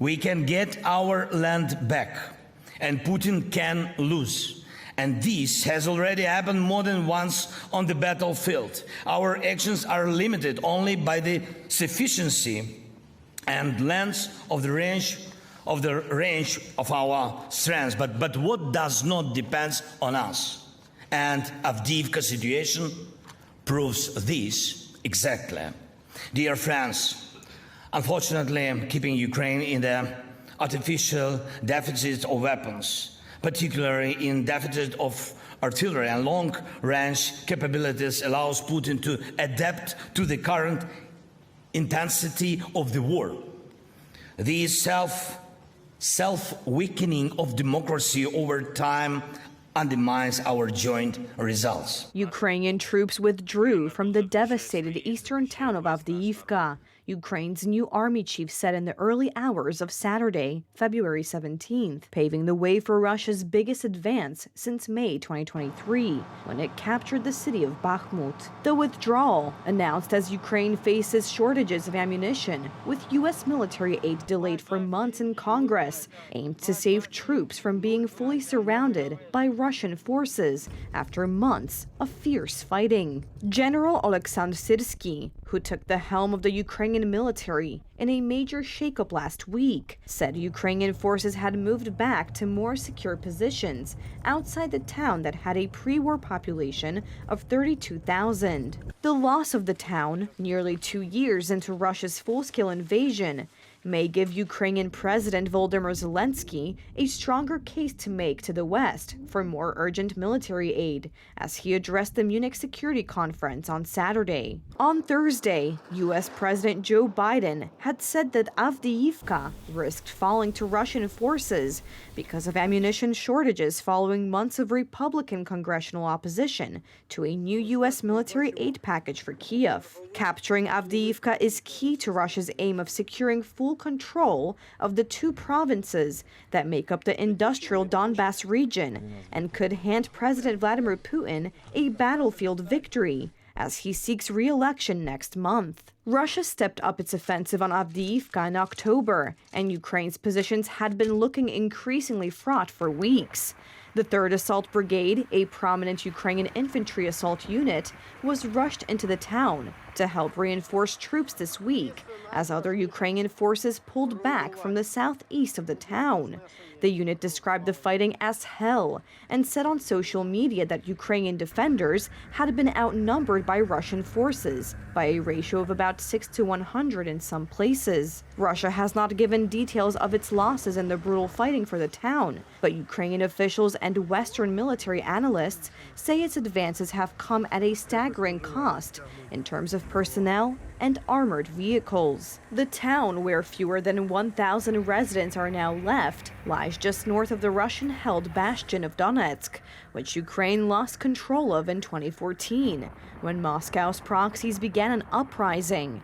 We can get our land back, and Putin can lose. And this has already happened more than once on the battlefield. Our actions are limited only by the sufficiency and length of the range of our strengths. But what does not depend on us? And Avdiivka situation proves this exactly. Dear friends, unfortunately, keeping Ukraine in the artificial deficit of weapons, particularly in deficit of artillery and long-range capabilities, allows Putin to adapt to the current intensity of the war. This self-weakening of democracy over time undermines our joint results. Ukrainian troops withdrew from the devastated eastern town of Avdiivka. Ukraine's new army chief said in the early hours of Saturday, February 17th, paving the way for Russia's biggest advance since May 2023, when it captured the city of Bakhmut. The withdrawal, announced as Ukraine faces shortages of ammunition, with U.S. military aid delayed for months in Congress, aimed to save troops from being fully surrounded by Russian forces after months of fierce fighting. General Oleksandr Syrsky, who took the helm of the Ukrainian military in a major shakeup last week, said Ukrainian forces had moved back to more secure positions outside the town that had a pre-war population of 32,000. The loss of the town, nearly 2 years into Russia's full-scale invasion, may give Ukrainian President Volodymyr Zelensky a stronger case to make to the West for more urgent military aid, as he addressed the Munich Security Conference on Saturday. On Thursday, U.S. President Joe Biden had said that Avdiivka risked falling to Russian forces because of ammunition shortages following months of Republican congressional opposition to a new U.S. military aid package for Kyiv. Capturing Avdiivka is key to Russia's aim of securing full control of the 2 provinces that make up the industrial Donbas region and could hand President Vladimir Putin a battlefield victory as he seeks re-election next month. Russia stepped up its offensive on Avdiivka in October, and Ukraine's positions had been looking increasingly fraught for weeks. The 3rd Assault Brigade, a prominent Ukrainian infantry assault unit, was rushed into the town to help reinforce troops this week, as other Ukrainian forces pulled back from the southeast of the town. The unit described the fighting as hell and said on social media that Ukrainian defenders had been outnumbered by Russian forces by a ratio of about 6 to 100 in some places. Russia has not given details of its losses in the brutal fighting for the town, but Ukrainian officials and Western military analysts say its advances have come at a staggering cost in terms of personnel and armored vehicles. The town, where fewer than 1,000 residents are now left, lies just north of the Russian-held bastion of Donetsk, which Ukraine lost control of in 2014, when Moscow's proxies began an uprising.